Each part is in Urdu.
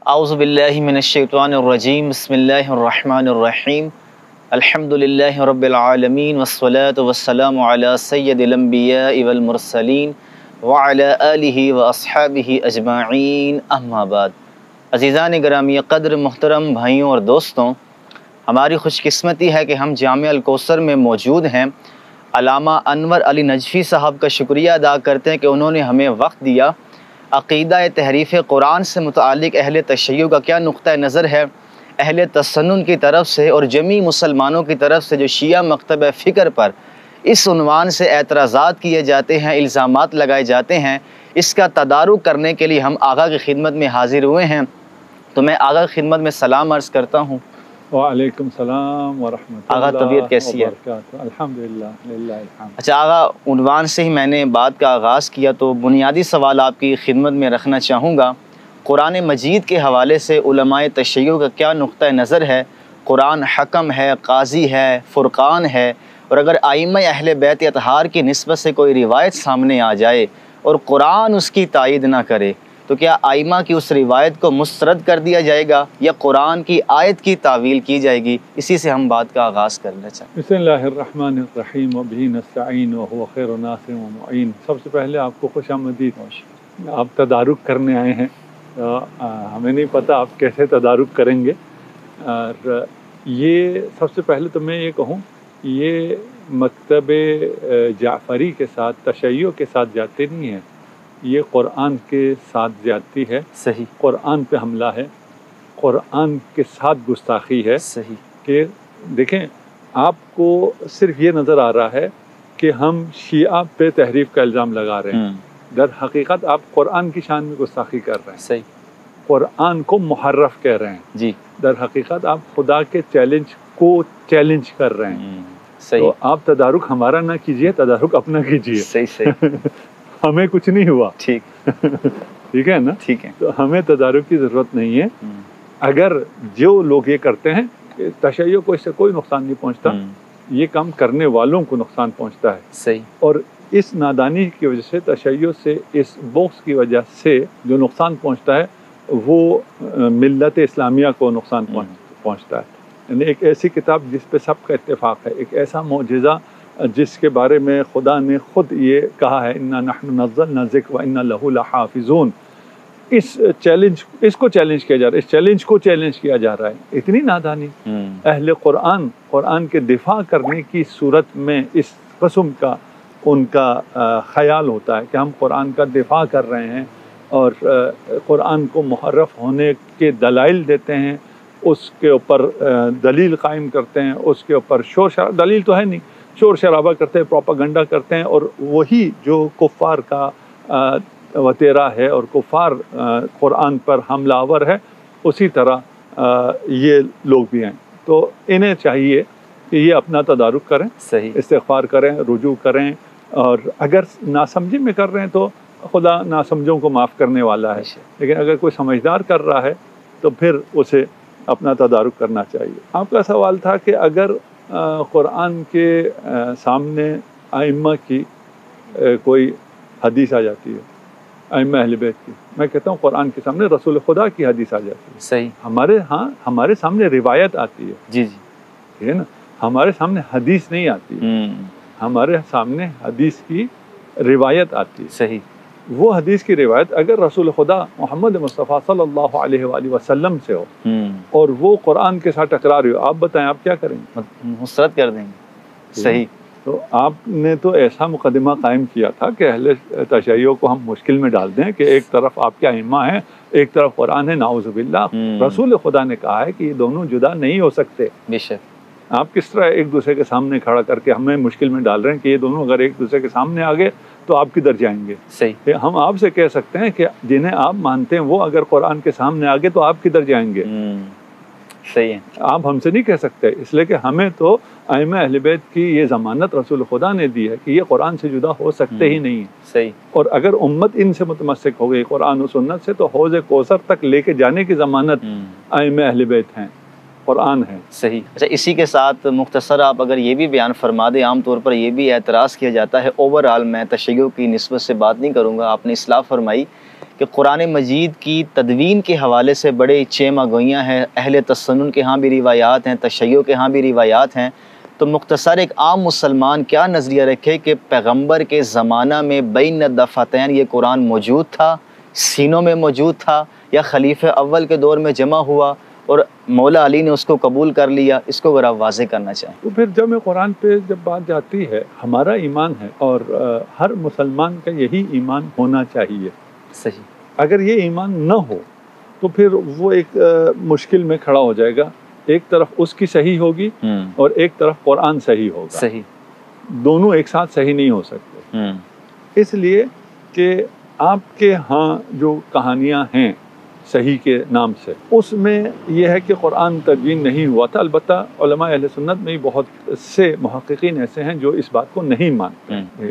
اعوذ باللہ من الشیطان الرجیم بسم اللہ الرحمن الرحیم الحمدللہ رب العالمین والصلاة والسلام علی سید الانبیاء والمرسلین وعلی آلہ واصحابہ اجمعین اما بعد۔ عزیزان گرامی قدر محترم بھائیوں اور دوستوں، ہماری خوش قسمتی ہے کہ ہم جامعہ الکوثر میں موجود ہیں۔ علامہ انور علی نجفی صاحب کا شکریہ ادا کرتے ہیں کہ انہوں نے ہمیں وقت دیا۔ عقیدہ تحریف قرآن سے متعلق اہل تشیع کا کیا نقطہ نظر ہے، اہل تسنن کی طرف سے اور جمیع مسلمانوں کی طرف سے جو شیعہ مکتب فکر پر اس عنوان سے اعتراضات کیے جاتے ہیں، الزامات لگائے جاتے ہیں، اس کا تدارک کرنے کے لیے ہم آقا کی خدمت میں حاضر ہوئے ہیں۔ تو میں آقا کی خدمت میں سلام عرض کرتا ہوں۔ وعلیکم السلام ورحمۃ اللہ آقا طبیعت کیسی ہے؟ الحمدللہ للہ الحمد۔ اچھا آقا، عنوان سے ہی میں نے بات کا آغاز کیا تو بنیادی سوال آپ کی خدمت میں رکھنا چاہوں گا۔ قرآن مجید کے حوالے سے علماء تشیع کا کیا نقطہ نظر ہے؟ قرآن حکم ہے، قاضی ہے، فرقان ہے، اور اگر ائمہ اہل بیت اطہار کی نسبت سے کوئی روایت سامنے آ جائے اور قرآن اس کی تائید نہ کرے تو کیا ائمہ کی اس روایت کو مسترد کر دیا جائے گا یا قرآن کی آیت کی تعویل کی جائے گی؟ اسی سے ہم بات کا آغاز کرنا چاہتے ہیں۔ بسم اللہ الرحمن الرحیم وبہ نستعین وہو خیر ناصر ومعین۔ سب سے پہلے آپ کو خوش آمدید۔ آپ تدارک کرنے آئے ہیں، ہمیں نہیں پتہ آپ کیسے تدارک کریں گے، اور یہ سب سے پہلے تو میں یہ کہوں، یہ مکتب جعفری کے ساتھ تشیع کے ساتھ جاتے نہیں ہیں، یہ قرآن کے ساتھ زیادتی ہے، صحیح، قرآن پہ حملہ ہے، قرآن کے ساتھ گستاخی ہے۔ صحیح، کہ دیکھیں، آپ کو صرف یہ نظر آ رہا ہے کہ ہم شیعہ پہ تحریف کا الزام لگا رہے ہیں، در حقیقت آپ قرآن کی شان میں گستاخی کر رہے ہیں، صحیح، قرآن کو محرف کہہ رہے ہیں، جی، در حقیقت آپ خدا کے چیلنج کو چیلنج کر رہے ہیں۔ صحیح، تو آپ تدارک ہمارا نہ کیجئے، تدارک اپنا کیجئے۔ صحیح، صحیح، ہمیں کچھ نہیں ہوا، ٹھیک، ٹھیک ہے نا؟ ٹھیک ہے، تو ہمیں تدارک کی ضرورت نہیں ہے۔ اگر جو لوگ یہ کرتے ہیں، تشیع کو اس سے کوئی نقصان نہیں پہنچتا، یہ کام کرنے والوں کو نقصان پہنچتا ہے۔ صحیح، اور اس نادانی کی وجہ سے، تشیع سے، اس بغض کی وجہ سے جو نقصان پہنچتا ہے وہ ملت اسلامیہ کو نقصان پہنچتا ہے۔ یعنی ایک ایسی کتاب جس پہ سب کا اتفاق ہے، ایک ایسا معجزہ جس کے بارے میں خدا نے خود یہ کہا ہے اِنَّا نَحْنُ نَزَّلْنَا الذِّكْرَ وَإِنَّا لَهُ لَحَافِظُونَ، اس کو چیلنج کیا جا رہا ہے، اس چیلنج کو چیلنج کیا جا رہا ہے۔ اتنی نادانی اہل قرآن کے دفاع کرنے کی صورت میں اس قسم کا ان کا خیال ہوتا ہے کہ ہم قرآن کا دفاع کر رہے ہیں اور قرآن کو محرف ہونے کے دلائل دیتے ہیں، اس کے اوپر دلیل قائم کرتے ہیں، اس کے اوپر شور شرابہ، دلیل تو ہے نہیں، شور شرابہ کرتے ہیں، پروپیگنڈا کرتے ہیں، اور وہی جو کفار کا وتیرا ہے اور کفار قرآن پر حملہ آور ہے، اسی طرح یہ لوگ بھی ہیں۔ تو انہیں چاہیے کہ یہ اپنا تدارک کریں، صحیح، استغفار کریں، رجوع کریں، اور اگر ناسمجھی میں کر رہے ہیں تو خدا ناسمجھوں کو معاف کرنے والا ہے، لیکن اگر کوئی سمجھدار کر رہا ہے تو پھر اسے اپنا تدارک کرنا چاہیے۔ آپ کا سوال تھا کہ اگر قرآن کے سامنے ائمہ کی کوئی حدیث آ جاتی ہے، ائمہ اہل بیت کی، میں کہتا ہوں قرآن کے سامنے رسول خدا کی حدیث آ جاتی ہے، صحیح، ہمارے سامنے روایت آتی ہے، جی، جی، ٹھیک ہے نا، ہمارے سامنے حدیث نہیں آتی ہے، ہمارے سامنے حدیث کی روایت آتی ہے۔ صحیح، وہ حدیث کی روایت اگر رسول خدا محمد مصطفیٰ صلی اللہ علیہ وآلہ وسلم سے ہو اور وہ قرآن کے ساتھ ٹکرا رہی ہو، آپ بتائیں آپ کیا کریں گے؟ مسترد کر دیں گے، صحیح، تو آپ نے تو ایسا مقدمہ قائم کیا تھا کہ اہل تشیع کو ہم مشکل میں ڈال دیں کہ ایک طرف آپ کے ائمہ ہیں، ایک طرف قرآن ہے، نعوذ باللہ۔ رسول خدا نے کہا ہے کہ یہ دونوں جدا نہیں ہو سکتے۔ بے شک، آپ کس طرح ایک دوسرے کے سامنے کھڑا کر کے ہمیں مشکل میں ڈال رہے ہیں کہ یہ دونوں اگر ایک دوسرے کے سامنے آ گئے تو آپ کدھر جائیں گے؟ صحیح، ہم آپ سے کہہ سکتے ہیں کہ جنہیں آپ مانتے ہیں وہ اگر قرآن کے سامنے آ گئے تو آپ کدھر جائیں گے؟ صحیح ہے، آپ ہم سے نہیں کہہ سکتے، اس لیے کہ ہمیں تو ائمہ اہل بیت کی یہ ضمانت رسول خدا نے دی ہے کہ یہ قرآن سے جدا ہو سکتے ہی نہیں ہیں۔ صحیح، اور اگر امت ان سے متمسک ہو گئی قرآن و سنت سے تو حوض کوثر تک لے کے جانے کی ضمانت ائمہ اہل بیت ہیں، قرآن ہے۔ صحیح۔ اچھا، اسی کے ساتھ مختصر آپ اگر یہ بھی بیان فرما دیں، عام طور پر یہ بھی اعتراض کیا جاتا ہے، اوورآل میں تشیع کی نسبت سے بات نہیں کروں گا، آپ نے اصلاح فرمائی کہ قرآن مجید کی تدوین کے حوالے سے بڑے چیمہ گوئیاں ہیں، اہل تسنن کے ہاں بھی روایات ہیں، تشیع کے ہاں بھی روایات ہیں، تو مختصر ایک عام مسلمان کیا نظریہ رکھے کہ پیغمبر کے زمانہ میں بین الدفتین یہ قرآن موجود تھا، سینوں میں موجود تھا، یا خلیفہ اول کے دور میں جمع ہوا اور مولا علی نے اس کو قبول کر لیا؟ اس کو اگر آپ واضح کرنا چاہیں۔ تو پھر جب قرآن پہ جب بات جاتی ہے، ہمارا ایمان ہے اور ہر مسلمان کا یہی ایمان ہونا چاہیے۔ صحیح۔ اگر یہ ایمان نہ ہو تو پھر وہ ایک مشکل میں کھڑا ہو جائے گا، ایک طرف اس کی صحیح ہوگی اور ایک طرف قرآن صحیح ہوگا، صحیح، دونوں ایک ساتھ صحیح نہیں ہو سکتے۔ اس لیے کہ آپ کے ہاں جو کہانیاں ہیں صحیح کے نام سے، اس میں یہ ہے کہ قرآن تدوین نہیں ہوا تھا۔ البتہ علماء اہل سنت میں بہت سے محققین ایسے ہیں جو اس بات کو نہیں مانتے۔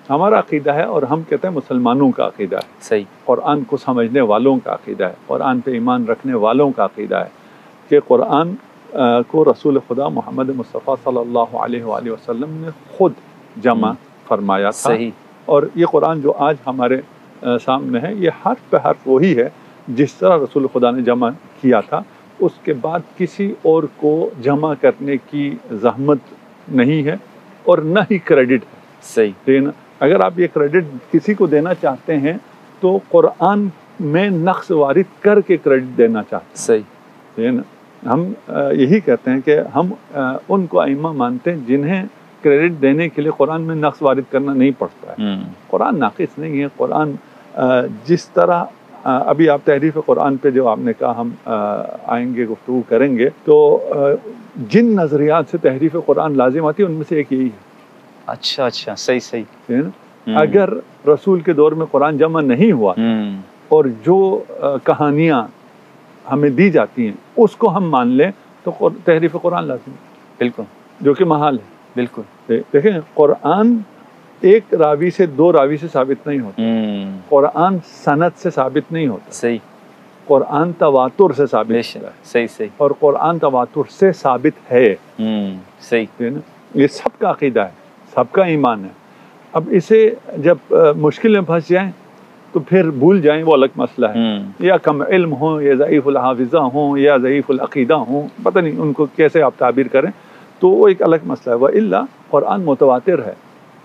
ہمارا عقیدہ ہے اور ہم کہتے ہیں مسلمانوں کا عقیدہ ہے، صحیح، قرآن کو سمجھنے والوں کا عقیدہ ہے، قرآن پہ ایمان رکھنے والوں کا عقیدہ ہے کہ قرآن کو رسول خدا محمد مصطفیٰ صلی اللہ علیہ وآلہ وسلم نے خود جمع فرمایا تھا۔ صحیح۔ اور یہ قرآن جو آج ہمارے سامنے ہے، یہ حرف پہ حرف وہی ہے جس طرح رسول خدا نے جمع کیا تھا۔ اس کے بعد کسی اور کو جمع کرنے کی زحمت نہیں ہے اور نہ ہی کریڈٹ ہے۔ صحیح، لیکن اگر آپ یہ کریڈٹ کسی کو دینا چاہتے ہیں تو قرآن میں نقص وارد کر کے کریڈٹ دینا چاہتے ہیں۔ صحیح، لیکن ہم یہی کہتے ہیں کہ ہم ان کو ائمہ مانتے ہیں جنہیں کریڈٹ دینے کے لیے قرآن میں نقص وارد کرنا نہیں پڑتا ہے۔ قرآن ناقص نہیں ہے۔ قرآن جس طرح ابھی آپ تحریف قرآن پہ جو آپ نے کہا ہم آئیں گے، گفتگو کریں گے، تو جن نظریات سے تحریف قرآن لازم آتی ہے ان میں سے ایک یہی ہے۔ اچھا اچھا، صحیح صحیح۔ اگر رسول کے دور میں قرآن جمع نہیں ہوا اور جو کہانیاں ہمیں دی جاتی ہیں اس کو ہم مان لیں تو تحریف قرآن لازم ہے، بالکل، جو کہ محال ہے۔ بالکل۔ دیکھیں، قرآن ایک راوی سے دو راوی سے ثابت نہیں ہوتا، قرآن سند سے ثابت نہیں ہوتا، صحیح، قرآن تواتر سے ثابت ہوتا ہے، صحیح صحیح، اور قرآن تواتر سے ثابت ہے۔ صحیح، یہ سب کا عقیدہ ہے، سب کا ایمان ہے۔ اب اسے جب مشکل میں پھنس جائیں تو پھر بھول جائیں، وہ الگ مسئلہ ہے۔ یا کم علم ہوں، یا ضعیف الحافظہ ہوں، یا ضعیف العقیدہ ہوں، پتہ نہیں ان کو کیسے آپ تعبیر کریں، تو وہ ایک الگ مسئلہ ہے۔ وَإِلَّا قرآن متواتر ہے۔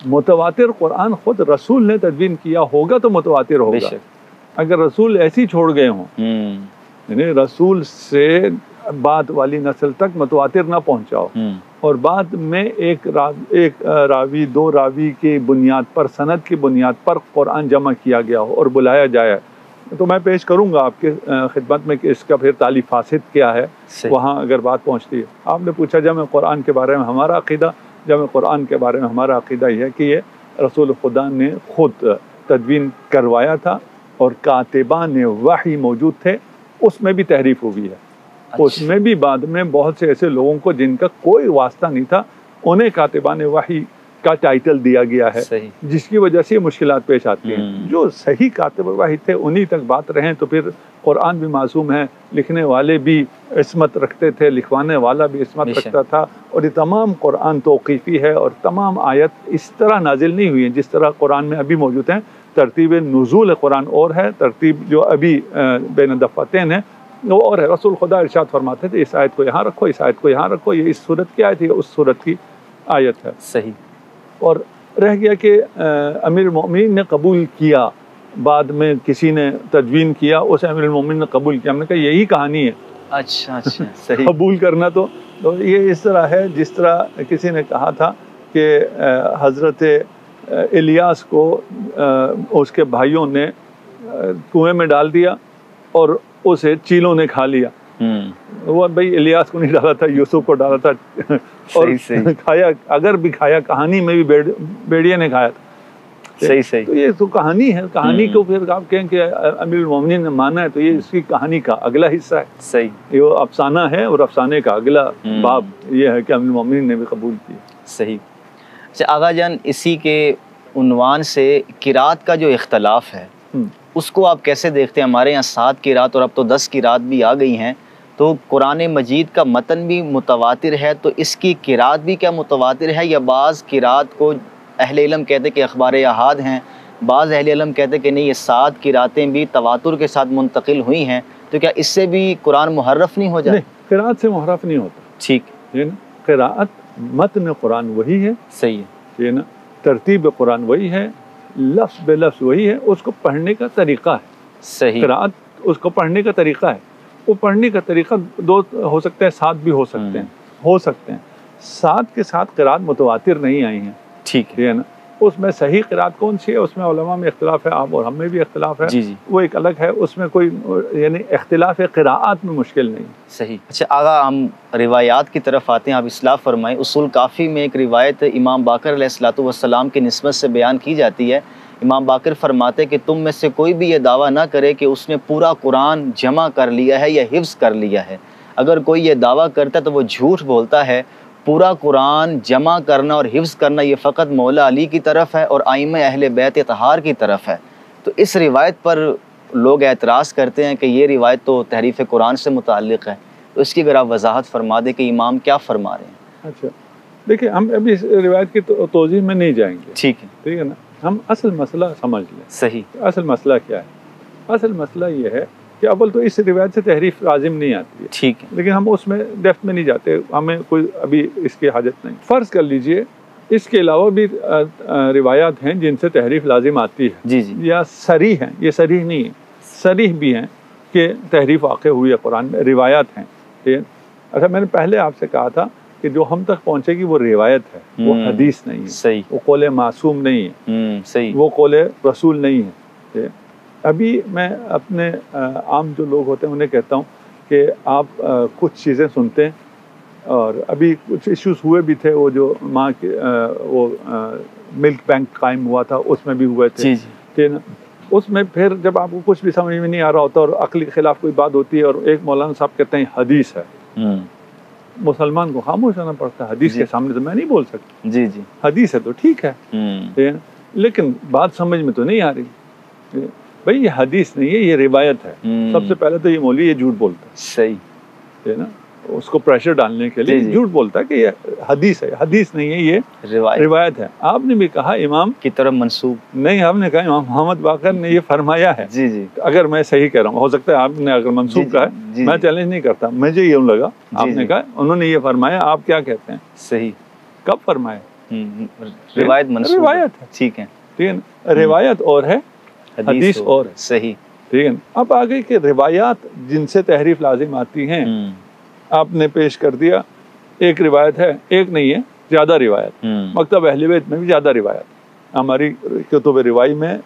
متواتر قرآن خود رسول نے تدوین کیا ہوگا تو متواتر ہوگا۔ اگر رسول ایسی چھوڑ گئے ہوں، یعنی رسول سے بعد والی نسل تک متواتر نہ پہنچاؤ، اور بعد میں ایک راوی دو راوی کی بنیاد پر، سند کی بنیاد پر قرآن جمع کیا گیا ہو اور بلایا جائے، تو میں پیش کروں گا آپ کے خدمت میں کہ اس کا پھر تالی فاسد کیا ہے وہاں اگر بات پہنچتی ہے۔ آپ نے پوچھا جمع قرآن کے بارے میں ہمارا عقیدہ، جمع قرآن کے بارے میں ہمارا عقیدہ یہ ہے کہ یہ رسول خدا نے خود تدوین کروایا تھا اور کاتبان وحی موجود تھے، اس میں بھی تحریف ہوئی ہے۔ اس میں بھی بعد میں بہت سے ایسے لوگوں کو جن کا کوئی واسطہ نہیں تھا انہیں کاتبان وحی کا ٹائٹل دیا گیا ہے، جس کی وجہ سے یہ مشکلات پیش آتی ہیں۔ جو صحیح کاتب وحی تھے انہی تک بات رہیں تو پھر قرآن بھی معصوم ہے، لکھنے والے بھی عصمت رکھتے تھے، لکھوانے والا بھی عصمت رکھتا تھا، اور یہ تمام قرآن توقیفی ہے اور تمام آیت اس طرح نازل نہیں ہوئی ہیں جس طرح قرآن میں ابھی موجود ہیں۔ ترتیب نزول قرآن اور ہے، ترتیب جو ابھی بین الدفتین ہے وہ اور ہے۔ رسول خدا ارشاد فرماتے تھے اس آیت کو یہاں رکھو، اس آیت کو یہاں رکھو، یہ اس صورت کی آیت ہے، اس صورت کی آیت ہے۔ صحیح۔ اور رہ گیا کہ امیر المؤمنین نے قبول کیا، بعد میں کسی نے تدوین کیا، اسے امیر المؤمنین نے قبول کیا، ہم نے کہا یہی کہانی ہے۔ اچھا اچھا، صحیح۔ قبول کرنا تو یہ اس طرح ہے جس طرح کسی نے کہا تھا کہ حضرت الیاس کو اس کے بھائیوں نے کنویں میں ڈال دیا اور اسے چیلوں نے کھا لیا۔ وہ بھائی الیاس کو نہیں ڈالا تھا، یوسف کو ڈالا تھا، اور کھایا، اگر بھی کھایا کہانی میں بھی بیڑیے نے کھایا تھا۔ صحیح صحیح۔ تو یہ تو کہانی ہے، کہانی کو پھر آپ کہیں کہ امیر المومنین نے مانا ہے تو یہ اس کی کہانی کا اگلا حصہ ہے۔ صحیح۔ یہ افسانہ ہے اور افسانے کا اگلا باب یہ ہے کہ امیر المومنین نے بھی قبول کیا۔ صحیح۔ اچھا آغا جان، اسی کے عنوان سے قرات کا جو اختلاف ہے اس کو آپ کیسے دیکھتے ہیں؟ ہمارے یہاں 7 قرات اور اب تو 10 قرات بھی آ گئی ہیں، تو قرآن مجید کا متن بھی متواتر ہے، تو اس کی قرات بھی کیا متواتر ہے، یا بعض قرات کو اہل علم کہتے کہ اخبار احاد ہیں، بعض اہل علم کہتے ہیں کہ نہیں، یہ 7 قراتیں بھی تواتر کے ساتھ منتقل ہوئی ہیں، تو کیا اس سے بھی قرآن محرف نہیں ہو جاتا؟ نہیں، قرآت سے محرف نہیں ہوتا. ٹھیک ہے نا. قرآت متن قرآن وہی ہے، صحیح ہے نا. ترتیب قرآن وہی ہے، لفظ بے لفظ وہی ہے، اس کو پڑھنے کا طریقہ ہے. صحیح. قرآت اس کو پڑھنے کا طریقہ ہے. وہ پڑھنے کا طریقہ 2 ہو سکتے ہیں، 7 بھی ہو سکتے ہیں، ہو سکتے ہیں. 7 کے ساتھ قرآت متواتر نہیں آئی ہیں. ٹھیک ہے. ہے نا. اس میں صحیح قرآت کون سی ہے، اس میں علماء میں اختلاف ہے، آپ اور ہم میں بھی اختلاف ہے. جی جی وہ ایک الگ ہے، اس میں کوئی یعنی اختلاف قرآت میں مشکل نہیں. صحیح. اچھا آغا، ہم روایات کی طرف آتے ہیں. آپ اصلاح فرمائیں. اصول کافی میں ایک روایت امام باقر علیہ السلام کی نسبت سے بیان کی جاتی ہے. امام باقر فرماتے کہ تم میں سے کوئی بھی یہ دعویٰ نہ کرے کہ اس نے پورا قرآن جمع کر لیا ہے یا حفظ کر لیا ہے. اگر کوئی یہ دعویٰ کرتا ہے تو وہ جھوٹ بولتا ہے. پورا قرآن جمع کرنا اور حفظ کرنا یہ فقط مولا علی کی طرف ہے اور ائمہ اہل بیت اطہار کی طرف ہے. تو اس روایت پر لوگ اعتراض کرتے ہیں کہ یہ روایت تو تحریف قرآن سے متعلق ہے. تو اس کی اگر آپ وضاحت فرما دیں کہ امام کیا فرما رہے ہیں. اچھا دیکھیں، ہم ابھی اس روایت کی توضیح میں نہیں جائیں گے. ٹھیک ہے. ٹھیک ہے نا. ہم اصل مسئلہ سمجھ لیں. صحیح. اصل مسئلہ کیا ہے؟ اصل مسئلہ یہ ہے کہ اول تو اس روایت سے تحریف لازم نہیں آتی ہے. ٹھیک ہے. لیکن ہم اس میں ڈیپتھ میں نہیں جاتے، ہمیں کوئی ابھی اس کی حاجت نہیں. فرض کر لیجئے اس کے علاوہ بھی روایات ہیں جن سے تحریف لازم آتی ہے. جی جی. یا صریح ہیں، یہ صریح نہیں ہے، صریح بھی ہیں کہ تحریف واقع ہوئی ہے قرآن میں. روایات ہیں. ٹھیک ہے. اچھا، میں نے پہلے آپ سے کہا تھا کہ جو ہم تک پہنچے گی وہ روایت ہے، وہ حدیث نہیں ہے. صحیح. وہ قول معصوم نہیں ہے. صحیح. وہ قول رسول نہیں ہے. ابھی میں اپنے عام جو لوگ ہوتے ہیں انہیں کہتا ہوں کہ آپ کچھ چیزیں سنتے ہیں، اور ابھی کچھ ایشوز ہوئے بھی تھے، وہ جو ماں کے وہ ملک بینک قائم ہوا تھا اس میں بھی ہوئے تھے. جی جی. ٹھیک ہے. اس میں پھر جب آپ کو کچھ بھی سمجھ میں نہیں آ رہا ہوتا اور عقل کے خلاف کوئی بات ہوتی ہے اور ایک مولانا صاحب کہتے ہیں حدیث ہے، مسلمان کو خاموش ہونا پڑتا ہے. حدیث کے سامنے تو میں نہیں بول سکتا. جی جی. حدیث ہے تو ٹھیک ہے، لیکن بات سمجھ میں تو نہیں آ رہی. بھائی یہ حدیث نہیں ہے، یہ روایت ہے. سب سے پہلے تو یہ مولوی یہ جھوٹ بولتا ہے. صحیح ہے نا. اس کو پریشر ڈالنے کے لیے جھوٹ بولتا ہے کہ یہ حدیث ہے. حدیث نہیں ہے، یہ روایت ہے. آپ نے بھی کہا امام کی طرف منسوب نہیں، آپ نے کہا امام محمد باقر نے یہ فرمایا ہے. جی جی. اگر میں صحیح کہہ رہا ہوں، ہو سکتا ہے آپ نے اگر منسوب کہا ہے، میں چیلنج نہیں کرتا، مجھے یوں لگا آپ نے کہا انہوں نے یہ فرمایا. آپ کیا کہتے ہیں؟ صحیح. کب فرمایا؟ روایت منسوب. روایت ہے. ٹھیک ہے. ٹھیک ہے. روایت اور ہے، حدیث اور ہے. صحیح. ٹھیک ہے. اب آگے کہ روایات جن سے تحریف لازم آتی ہیں، آپ نے پیش کر دیا ایک روایت ہے، ایک نہیں ہے، زیادہ روایت. مکتب اہل بیت میں بھی زیادہ روایت، ہماری کتب روائی میں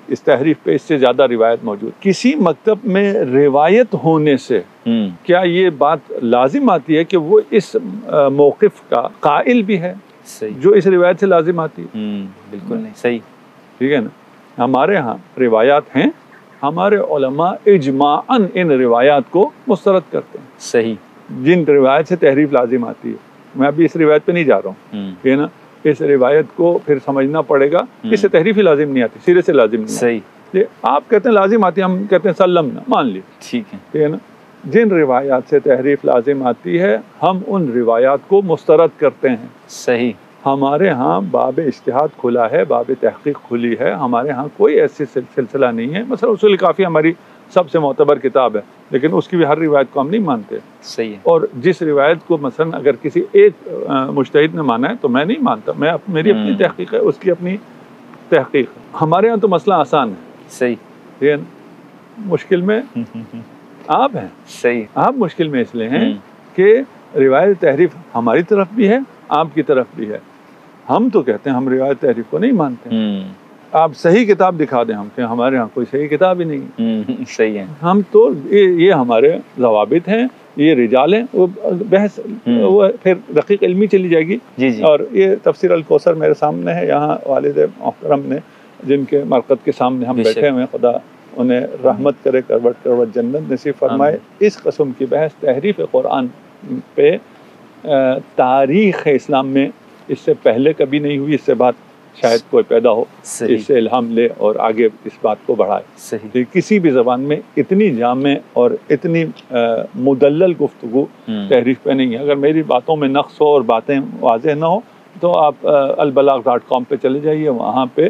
اس تحریف پہ اس سے زیادہ روایت موجود. کسی مکتب میں روایت ہونے سے کیا یہ بات لازم آتی ہے کہ وہ اس موقف کا قائل بھی ہے جو اس روایت سے لازم آتی ہے؟ بالکل نہیں. صحیح. ٹھیک ہے نا. ہمارے ہاں روایات ہیں، ہمارے علماء اجماعاً ان روایات کو مسترد کرتے ہیں. صحیح. جن روایت سے تحریف لازم آتی ہے. میں ابھی اس روایت پہ نہیں جا رہا ہوں، ہے نا. اس روایت کو پھر سمجھنا پڑے گا. اس سے تحریف ہی لازم نہیں آتی، سرے سے لازم نہیں. صحیح. آپ کہتے ہیں لازم آتی ہے، ہم کہتے ہیں سلم نہ مان لی. ٹھیک ہے. ٹھیک ہے نا. جن روایات سے تحریف لازم آتی ہے ہم ان روایات کو مسترد کرتے ہیں. صحیح. ہمارے ہاں باب اجتہاد کھلا ہے، باب تحقیق کھلی ہے. ہمارے ہاں کوئی ایسی سلسلہ نہیں ہے. مثلا اصول کافی ہماری سب سے معتبر کتاب ہے، لیکن اس کی بھی ہر روایت کو ہم نہیں مانتے. صحیح ہے. اور جس روایت کو مثلا اگر کسی ایک مجتہد نے مانا ہے تو میں نہیں مانتا. میری اپنی تحقیق ہے، اس کی اپنی تحقیق ہے. ہمارے ہاں تو مسئلہ آسان ہے. صحیح. یہ مشکل میں آپ ہیں. صحیح. آپ مشکل میں اس لیے ہیں کہ روایت تحریف ہماری طرف بھی ہے، آپ کی طرف بھی ہے. ہم تو کہتے ہیں ہم روایت تحریف کو نہیں مانتے. آپ صحیح کتاب دکھا دیں ہم کہ ہمارے ہاں کوئی صحیح کتاب ہی نہیں. صحیح ہے. ہم تو یہ ہمارے ضوابط ہیں، یہ رجال ہیں. وہ بحث وہ پھر رقیق علمی چلی جائے گی. جی جی. اور یہ تفسیر الکوثر میرے سامنے ہے، یہاں والد محترم نے جن کے مرقد کے سامنے ہم بیٹھے ہوئے ہیں، خدا انہیں رحمت کرے، کروٹ کروٹ جنت نصیب فرمائے. اس قسم کی بحث تحریف قرآن پہ تاریخ اسلام میں اس سے پہلے کبھی نہیں ہوئی. اس سے بات شاید کوئی پیدا ہو، اس سے الہام لے اور آگے اس بات کو بڑھائے. صحیح. کسی بھی زبان میں اتنی جامع اور اتنی مدلل گفتگو تحریف پہ نہیں ہے. اگر میری باتوں میں نقص ہو اور باتیں واضح نہ ہو تو آپ البلاغ.com پہ چلے جائیے، وہاں پہ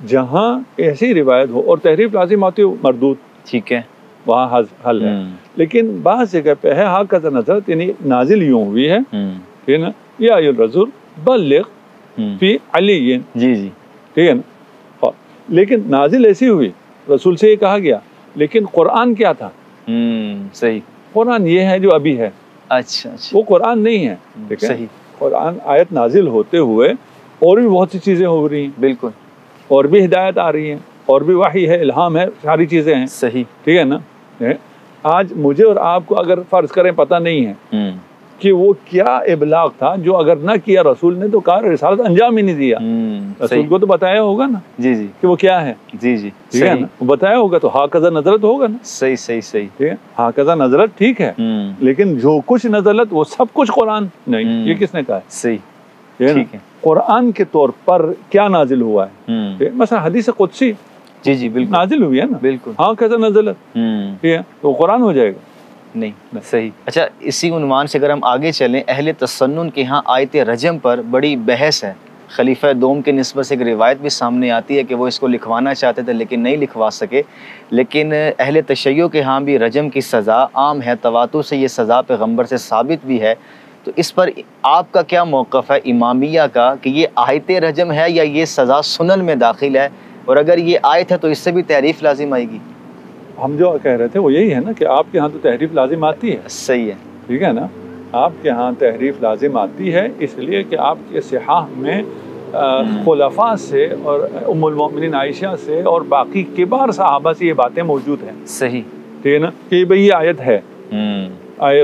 جہاں ایسی روایت ہو اور تحریف لازم آتی ہو مردود، ٹھیک ہے، وہاں حل ہے. لیکن بعض جگہ پہ ہے ہاکذا نزلت، یعنی نازل یوں ہوئی ہے، ٹھیک ہے نا، یا ایھا الرسول بلغ فی علی، جی جی، ٹھیک ہے نا. لیکن نازل ایسی ہوئی، رسول سے یہ کہا گیا، لیکن قرآن کیا تھا؟ صحیح، قرآن یہ ہے جو ابھی ہے، اچھا اچھا، وہ قرآن نہیں ہے. ٹھیک ہے، صحیح، قرآن آیت نازل ہوتے ہوئے اور بھی بہت سی چیزیں ہو رہی ہیں، بالکل، اور بھی ہدایت آ رہی ہیں، اور بھی وحی ہے، الہام ہے، ساری چیزیں ہیں. صحیح، ٹھیک ہے نا. آج مجھے اور آپ کو اگر فرض کریں پتہ نہیں ہے کہ وہ کیا ابلاغ تھا جو اگر نہ کیا رسول نے تو کہا رسالت انجام ہی نہیں دیا. رسول کو تو بتایا ہوگا نا جی جی، کہ وہ کیا ہے. جی جی، ٹھیک ہے نا، وہ بتایا ہوگا تو ہاکذا نزلت ہوگا نا. صحیح صحیح صحیح، ٹھیک ہے، ہاکذا نزلت ٹھیک ہے، لیکن جو کچھ نزلت وہ سب کچھ قرآن نہیں. یہ کس نے کہا ہے؟ صحیح، ٹھیک ہے. قرآن کے طور پر کیا نازل ہوا ہے؟ مثلا حدیث قدسی جی جی، بالکل نازل ہوئی ہے نا، بالکل، ہاکذا نزلت، ٹھیک ہے، تو قرآن ہو جائے گا؟ نہیں، صحیح. اچھا، اسی عنوان سے اگر ہم آگے چلیں، اہل تسنن کے ہاں آیت رجم پر بڑی بحث ہے. خلیفہ دوم کے نسبت سے ایک روایت بھی سامنے آتی ہے کہ وہ اس کو لکھوانا چاہتے تھے لیکن نہیں لکھوا سکے. لیکن اہل تشیع کے ہاں بھی رجم کی سزا عام ہے، تواتر سے یہ سزا پیغمبر سے ثابت بھی ہے. تو اس پر آپ کا کیا موقف ہے امامیہ کا کہ یہ آیت رجم ہے یا یہ سزا سنن میں داخل ہے؟ اور اگر یہ آیت ہے تو اس سے بھی تحریف لازم آئے گی؟ ہم جو کہہ رہے تھے وہ یہی ہے نا کہ آپ کے ہاں تو تحریف لازم آتی ہے. صحیح ہے، ٹھیک ہے نا، آپ کے ہاں تحریف لازم آتی ہے اس لیے کہ آپ کے صحاح میں خلفاء سے اور ام المؤمنین عائشہ سے اور باقی کبار صحابہ سے یہ باتیں موجود ہیں. صحیح، ٹھیک ہے نا، کہ بھئی یہ آیت ہے،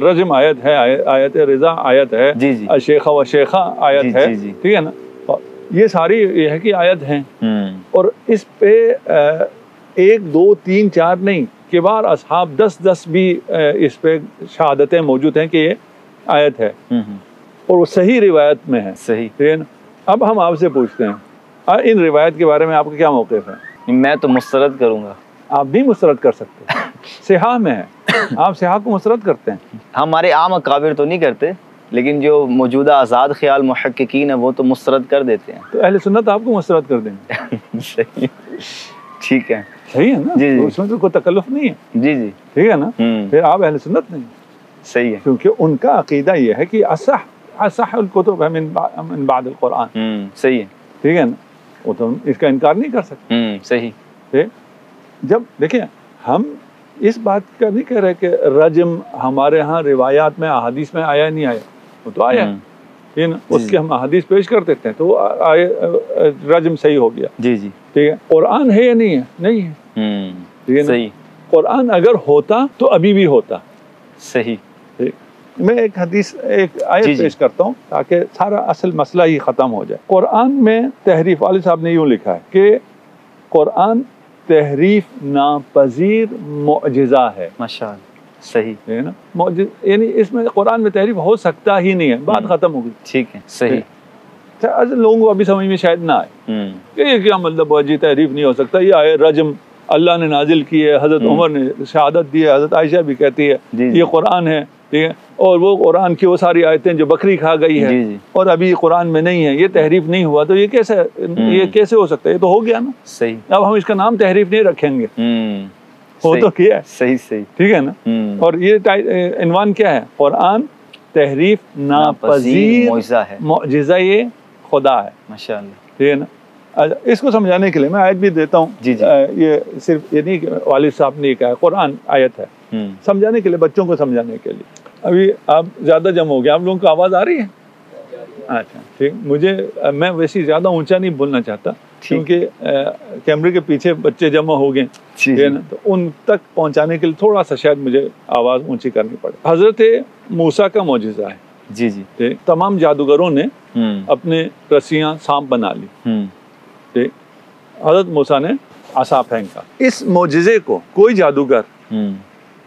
رجم آیت ہے، آیت رضا آیت ہے، جی جی، شیخہ و شیخہ آیت ہے. جی، ٹھیک ہے نا، یہ ساری یہ ہے کہ آیت ہیں، اور اس پہ 1 2 3 4 نہیں، کبار اصحاب 10 بھی اس پہ شہادتیں موجود ہیں کہ یہ آیت ہے، اور وہ صحیح روایت میں ہے. صحیح. ٹھیک ہے نا. اب ہم آپ سے پوچھتے ہیں ان روایت کے بارے میں آپ کا کیا موقف ہے؟ میں تو مسترد کروں گا. آپ بھی مسترد کر سکتے ہیں، صحاح میں ہے، آپ صحاح کو مسترد کرتے ہیں. ہمارے عام اکابر تو نہیں کرتے، لیکن جو موجودہ آزاد خیال محققین ہیں وہ تو مسترد کر دیتے ہیں. تو اہل سنت آپ کو مسترد کر دیں گے. صحیح، ٹھیک ہے، صحیح ہے نا، جی جی، اس میں تو کوئی تکلف نہیں ہے. جی جی، ٹھیک ہے نا، پھر آپ اہل سنت نہیں. صحیح ہے، کیونکہ ان کا عقیدہ یہ ہے کہ اصح الکتب ہے من بعد القرآن. صحیح ہے، ٹھیک ہے نا، وہ تو اس کا انکار نہیں کر سکتے. صحیح. جب دیکھیں ہم اس بات کا نہیں کہہ رہے کہ رجم ہمارے ہاں روایات میں احادیث میں آیا نہیں آیا، وہ تو آیا ہے نا، اس کے ہم احادیث پیش کر دیتے ہیں تو رجم صحیح ہو گیا. جی جی، ٹھیک ہے. قرآن ہے یا نہیں ہے؟ نہیں ہے. ٹھیک ہے نا. صحیح. قرآن اگر ہوتا تو ابھی بھی ہوتا. صحیح. میں ایک حدیث ایک آیت پیش کرتا ہوں تاکہ سارا اصل مسئلہ ہی ختم ہو جائے. قرآن میں تحریف، والد صاحب نے یوں لکھا ہے کہ قرآن تحریف ناپذیر معجزہ ہے. ماشاءاللہ، صحیح ہے نا، یعنی اس میں قرآن میں تحریف ہو سکتا ہی نہیں ہے. بات ختم ہو گئی. ٹھیک ہے، صحیح. لوگوں کو ابھی سمجھ میں شاید نہ آئے کہ یہ کیا مطلب جی تحریف نہیں ہو سکتا. یہ آئے رجم اللہ نے نازل کی ہے، حضرت عمر نے شہادت دی ہے، حضرت عائشہ بھی کہتی ہے یہ قرآن ہے. ٹھیک ہے، اور وہ قرآن کی وہ ساری آیتیں جو بکری کھا گئی ہے اور ابھی قرآن میں نہیں ہے، یہ تحریف نہیں ہوا. تو یہ کیسے ہو سکتا ہے؟ یہ تو ہو گیا نا. صحیح. اب ہم اس کا نام تحریف نہیں رکھیں گے، وہ تو کیا ہے. صحیح صحیح، ٹھیک ہے نا. اور یہ عنوان کیا ہے؟ قرآن تحریف ناپذیر معجزہ یہ خدا ہے. ماشاءاللہ. ٹھیک ہے نا. اس کو سمجھانے کے لیے میں آیت بھی دیتا ہوں. یہ صرف یہ نہیں کہ والد صاحب نے کہا قرآن آیت ہے، سمجھانے کے لیے، بچوں کو سمجھانے کے لیے. ابھی آپ زیادہ جمع ہو گیا، آپ لوگوں کو آواز آ رہی ہے؟ اچھا ٹھیک. میں ویسے زیادہ اونچا نہیں بولنا چاہتا کیونکہ کیمرے کے پیچھے بچے جمع ہو گئے، تو ان تک پہنچانے کے لیے تھوڑا سا شاید مجھے آواز اونچی کرنی پڑے. حضرت موسیٰ کا معجزہ ہے. جی جی. تمام جادوگروں نے اپنے رسیاں سانپ بنا لی. حضرت موسیٰ نے عصا پھینکا. اس معجزے کو کوئی جادوگر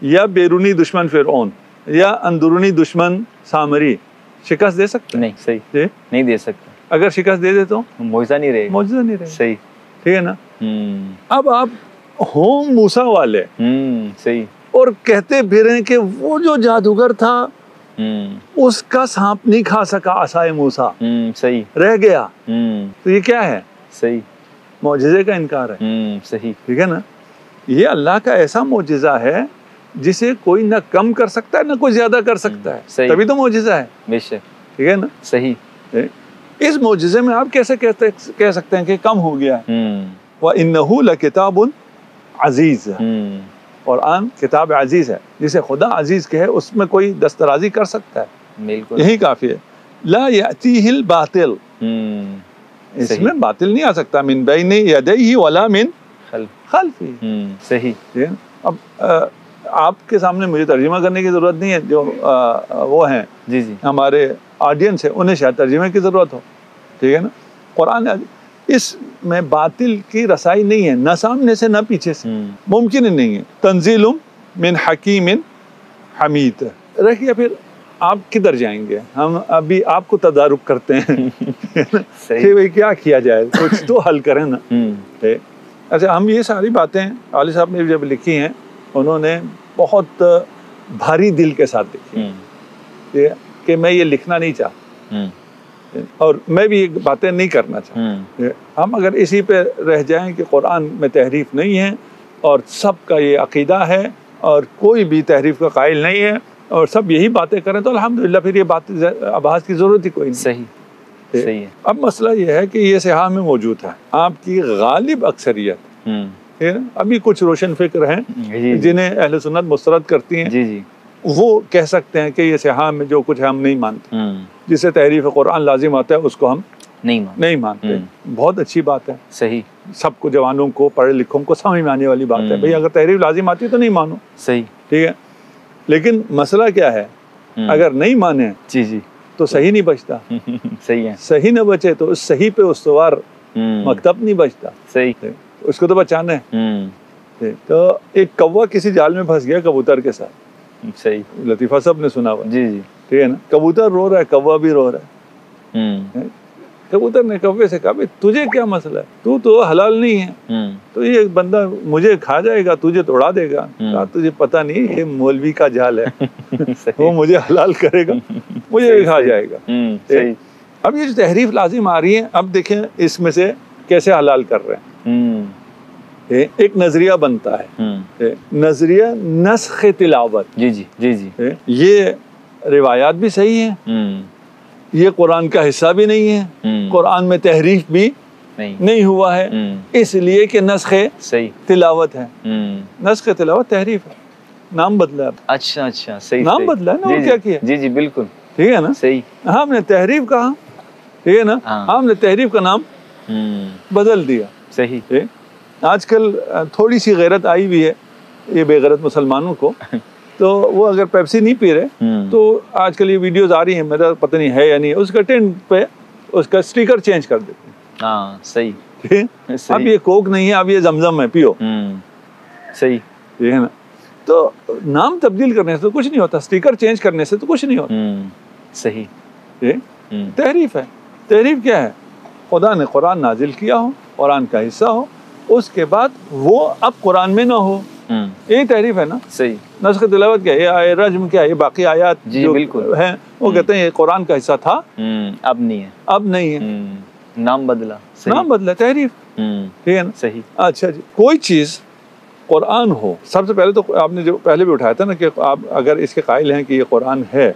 یا بیرونی دشمن فرعون یا اندرونی دشمن سامری شکست دے سکتے؟ نہیں. صحیح، نہیں دے سکتے. اگر شکست دے دے تو معجزہ نہیں رہے. معجزہ نہیں رہے. صحیح. ٹھیک ہے نا. اب آپ ہوں موسیٰ والے، صحیح، اور کہتے پھریں کہ وہ جو جادوگر تھا اس کا سانپ نہیں کھا سکا عصائے موسیٰ، صحیح، رہ گیا. تو یہ کیا ہے؟ صحیح. معجزے کا انکار ہے. صحیح. ٹھیک ہے نا. یہ اللہ کا ایسا معجزہ ہے جسے کوئی نہ کم کر سکتا ہے نہ کوئی زیادہ کر سکتا ہے, تبھی تو معجزہ ہے. بے شک. ٹھیک ہے نا. صحیح. اس معجزے میں آپ کیسے کہہ سکتے ہیں کہ کم ہو گیا ہے؟ وَإِنَّهُ لَكِتَابٌ عزیز. قرآن کتاب عزیز ہے, جسے خدا عزیز کہے اس میں کوئی دسترازی کر سکتا ہے؟ بالکل. یہی کافی ہے. لا یأتیہ الباطل, اس میں باطل نہیں آ سکتا. من بین یدیہ ولا من خلفہ. صحیح. اب آپ کے سامنے مجھے ترجمہ کرنے کی ضرورت نہیں ہے, جو وہ ہیں جی جی ہمارے آڈینس ہے انہیں شاید ترجمے کی ضرورت ہو. ٹھیک ہے نا. قرآن اس میں باطل کی رسائی نہیں ہے, نہ سامنے سے نہ پیچھے سے, ممکن ہی نہیں ہے. تنزیل من حکیم حمید. رکھیے پھر آپ کدھر جائیں گے؟ ہم ابھی آپ کو تدارک کرتے ہیں کہ بھئی کیا کیا جائے, کچھ تو حل کریں نا. اچھا, ہم یہ ساری باتیں عالی صاحب نے جب لکھی ہیں, انہوں نے بہت بھاری دل کے ساتھ لکھی کہ میں یہ لکھنا نہیں چاہتا, اور میں بھی یہ باتیں نہیں کرنا چاہتا. ہم اگر اسی پہ رہ جائیں کہ قرآن میں تحریف نہیں ہے اور سب کا یہ عقیدہ ہے اور کوئی بھی تحریف کا قائل نہیں ہے اور سب یہی باتیں کریں, تو الحمدللہ پھر یہ بات آباز کی ضرورت ہی کوئی نہیں. صحیح ہے. اب مسئلہ یہ ہے کہ یہ صحاح میں موجود ہے, آپ کی غالب اکثریت, ابھی کچھ روشن فکر ہیں جنہیں اہل سنت مسترد کرتی ہیں, جی جی, وہ کہہ سکتے ہیں کہ یہ صحاح میں جو کچھ ہے ہم نہیں مانتے, جسے تحریف قرآن لازم آتا ہے اس کو ہم نہیں مانتے. بہت اچھی بات ہے. صحیح. سب کو, جوانوں کو, پڑھے لکھوں کو سمجھ میں آنے والی بات ہے. بھئی اگر تحریف لازم آتی تو نہیں مانو. صحیح. ٹھیک ہے. لیکن مسئلہ کیا ہے, اگر نہیں مانے جی جی تو صحیح نہیں بچتا. صحیح ہے. صحیح نہ بچے تو اس صحیح پہ استوار مکتب نہیں بچتا. صحیح. اس کو تو بچانا ہے. تو ایک کوا کسی جال میں پھنس گیا کبوتر کے ساتھ. صحیح. لطیفہ صاحب نے سنا ہوا. جی جی. ٹھیک ہے نا. کبوتر رو رہا ہے, کوا بھی رو رہا ہے. کبوتر نے کوے سے کہا, بھئی تجھے کیا مسئلہ ہے, تو تو حلال نہیں ہے, تو یہ بندہ مجھے کھا جائے گا, تجھے توڑا دے گا. کہا تجھے پتہ نہیں یہ مولوی کا جال ہے, وہ مجھے حلال کرے گا, مجھے بھی کھا جائے گا. اب یہ جو تحریف لازم آ رہی ہے, اب دیکھیں اس میں سے کیسے حلال کر رہے ہیں. ایک نظریہ بنتا ہے, نظریہ نسخ تلاوت. جی جی جی جی. یہ روایات بھی صحیح ہیں, یہ قرآن کا حصہ بھی نہیں ہے, قرآن میں تحریف بھی نہیں ہوا ہے, اس لیے کہ نسخ تلاوت ہے. نسخ تلاوت تحریف ہے, نام بدلا. اچھا اچھا, صحیح. نام بدلا ہے نا, وہ کیا کیا. جی جی بالکل. ٹھیک ہے نا. صحیح. ہم نے تحریف کہا, ٹھیک ہے نا, ہم نے تحریف کا نام بدل دیا. صحیح. آج کل تھوڑی سی غیرت آئی بھی ہے یہ بے غیرت مسلمانوں کو, تو وہ اگر پیپسی نہیں پی رہے تو آج کل یہ ویڈیوز آ رہی ہیں, میرا پتہ نہیں ہے یا نہیں, اس کا ٹینٹ پہ اس کا سٹیکر چینج کر دیتے ہیں. ہاں صحیح. اب یہ کوک نہیں ہے, اب یہ زمزم ہے, پیو. صحیح. یہ ہے نا. تو نام تبدیل کرنے سے تو کچھ نہیں ہوتا, سٹیکر چینج کرنے سے تو کچھ نہیں ہوتا. صحیح. تحریف ہے. تحریف کیا ہے؟ خدا نے قرآن نازل کیا ہو, قرآن کا حصہ ہو, اس کے بعد وہ اب قرآن میں نہ ہو, یہی تحریف ہے نا. صحیح. نسخ تلاوت کیا ہے, یہ رجم کیا ہے, یہ باقی آیات جو ہیں وہ کہتے ہیں یہ قرآن کا حصہ تھا, اب نہیں ہے. اب نہیں ہے, نام بدلا. نام بدلا, تحریف. ٹھیک ہے نا. صحیح. اچھا جی, کوئی چیز قرآن ہو, سب سے پہلے تو آپ نے جو پہلے بھی اٹھایا تھا نا کہ آپ اگر اس کے قائل ہیں کہ یہ قرآن ہے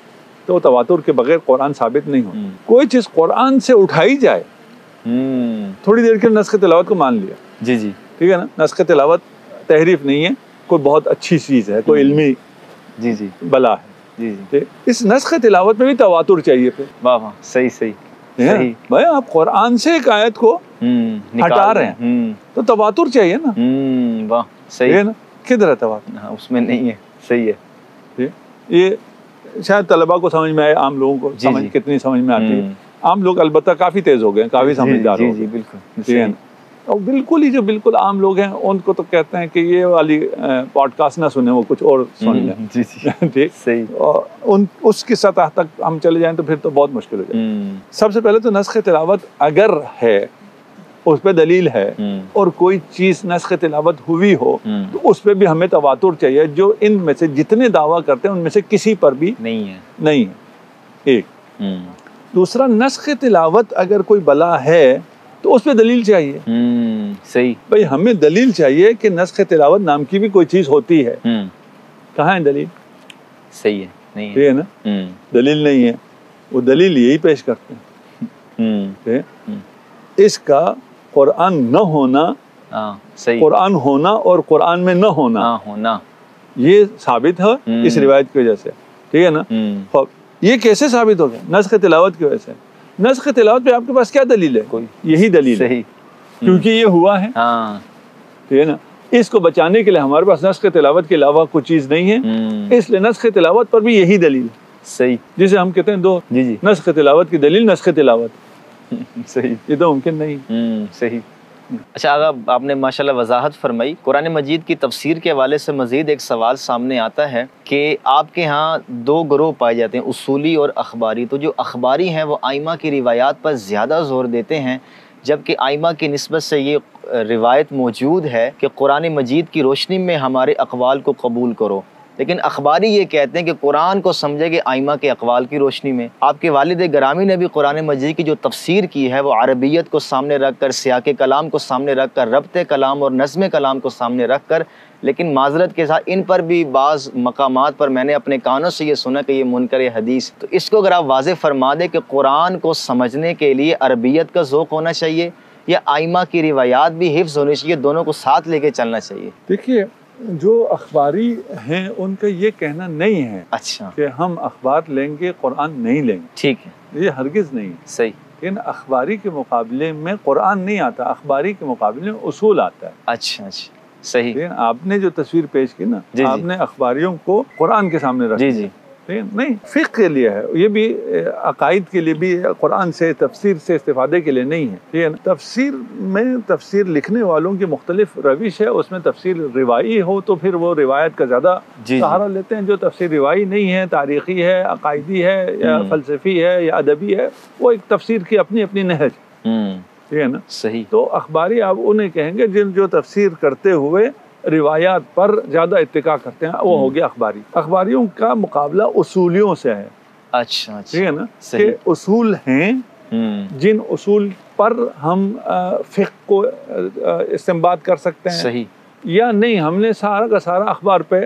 تو تواتر کے بغیر قرآن ثابت نہیں ہو. کوئی چیز قرآن سے اٹھائی جائے, تھوڑی دیر کے نسخ تلاوت کو مان لیا. جی جی. ٹھیک ہے نا. نسخ تلاوت تحریف نہیں ہے, کوئی بہت اچھی چیز ہے, کوئی علمی جی جی بلا ہے. جی جی. اس نسخ تلاوت میں بھی تواتر چاہیے پھر. واہ واہ, صحیح صحیح. بھائی آپ قرآن سے ایک آیت کو ہٹا رہے ہیں تو تواتر چاہیے نا. واہ, صحیح ہے نا. کدھر ہے تواتر؟ اس میں نہیں ہے. صحیح ہے. یہ شاید طلباء کو سمجھ میں آئے, عام لوگوں کو سمجھ کتنی سمجھ میں آتی ہے. عام لوگ البتہ کافی تیز ہو گئے, کافی سمجھدار ہو گئے. بالکل. اور بالکل ہی جو بالکل عام لوگ ہیں ان کو تو کہتے ہیں کہ یہ والی پوڈ کاسٹ نہ سنیں, وہ کچھ اور سن لیں. جی جی. ٹھیک. صحیح. اور اس کی سطح تک ہم چلے جائیں تو پھر تو بہت مشکل ہو جائے. سب سے پہلے تو نسخ تلاوت اگر ہے, اس پہ دلیل ہے, اور کوئی چیز نسخ تلاوت ہوئی ہو تو اس پہ بھی ہمیں تواتر چاہیے, جو ان میں سے جتنے دعویٰ کرتے ہیں ان میں سے کسی پر بھی نہیں ہے. ایک. دوسرا, نسخ تلاوت اگر کوئی بلا ہے تو تو اس پہ دلیل چاہیے. صحیح. بھائی ہمیں دلیل چاہیے کہ نسخ تلاوت نام کی بھی کوئی چیز ہوتی ہے. کہاں ہے دلیل؟ صحیح ہے, نہیں ہے نا, دلیل نہیں ہے. وہ دلیل یہی پیش کرتے ہیں اس کا قرآن نہ ہونا, قرآن ہونا اور قرآن میں نہ ہونا یہ ثابت ہے اس روایت کی وجہ سے. ٹھیک ہے نا. یہ کیسے ثابت ہو گیا؟ نسخ تلاوت کی وجہ سے. نسخ تلاوت پہ آپ کے پاس کیا دلیل ہے؟ یہی دلیل ہے, کیونکہ یہ ہوا ہے. ٹھیک ہے نا. اس کو بچانے کے لیے ہمارے پاس نسخ تلاوت کے علاوہ کوئی چیز نہیں ہے, اس لیے نسخ تلاوت پر بھی یہی دلیل ہے. صحیح. جسے ہم کہتے ہیں دو نسخ تلاوت کی دلیل نسخ تلاوت. صحیح. یہ تو ممکن نہیں. صحیح. اچھا آقا, آپ نے ماشاءاللہ وضاحت فرمائی. قرآن مجید کی تفسیر کے حوالے سے مزید ایک سوال سامنے آتا ہے کہ آپ کے ہاں دو گروہ پائے جاتے ہیں, اصولی اور اخباری. تو جو اخباری ہیں وہ ائمہ کی روایات پر زیادہ زور دیتے ہیں, جبکہ ائمہ کی نسبت سے یہ روایت موجود ہے کہ قرآن مجید کی روشنی میں ہمارے اقوال کو قبول کرو. لیکن اخباری یہ کہتے ہیں کہ قرآن کو سمجھے کہ ائمہ کے اقوال کی روشنی میں. آپ کے والد گرامی نے بھی قرآن مجید کی جو تفسیر کی ہے وہ عربیت کو سامنے رکھ کر, سیاق کلام کو سامنے رکھ کر, ربط کلام اور نظم کلام کو سامنے رکھ کر. لیکن معذرت کے ساتھ ان پر بھی بعض مقامات پر میں نے اپنے کانوں سے یہ سنا کہ یہ منکر حدیث. تو اس کو اگر آپ واضح فرما دیں کہ قرآن کو سمجھنے کے لیے عربیت کا ذوق ہونا چاہیے یا ائمہ کی روایات بھی حفظ ہونی چاہیے, دونوں کو ساتھ لے کے چلنا چاہیے؟ دیکھیے, جو اخباری ہیں ان کا یہ کہنا نہیں ہے اچھا کہ ہم اخبار لیں گے قرآن نہیں لیں گے. ٹھیک ہے, یہ ہرگز نہیں ہے. صحیح. لیکن اخباری کے مقابلے میں قرآن نہیں آتا, اخباری کے مقابلے میں اصول آتا ہے. اچھا اچھا, صحیح. لیکن آپ نے جو تصویر پیش کی نا, آپ نے اخباریوں کو قرآن کے سامنے رکھا. جی. نہیں, فقہ کے لیے ہے یہ بھی, عقائد کے لیے بھی, قرآن سے تفسیر سے استفادے کے لیے نہیں ہے. ٹھیک ہے نا. تفسیر میں تفسیر لکھنے والوں کی مختلف روش ہے. اس میں تفسیر روایی ہو تو پھر وہ روایت کا زیادہ سہارا لیتے ہیں. جو تفسیر روایی نہیں ہے, تاریخی ہے, عقائدی ہے یا فلسفی ہے یا ادبی ہے, وہ ایک تفسیر کی اپنی اپنی نہج. ٹھیک ہے نا. صحیح. تو اخباری آپ انہیں کہیں گے جن جو تفسیر کرتے ہوئے روایات پر زیادہ اتکا کرتے ہیں, وہ ہو گیا اخباری. اخباریوں کا مقابلہ اصولیوں سے ہے. اچھا. ٹھیک ہے نا. کہ اصول ہیں جن اصول پر ہم فقہ کو استنباط کر سکتے ہیں. صحیح. یا نہیں, ہم نے سارا کا سارا اخبار پہ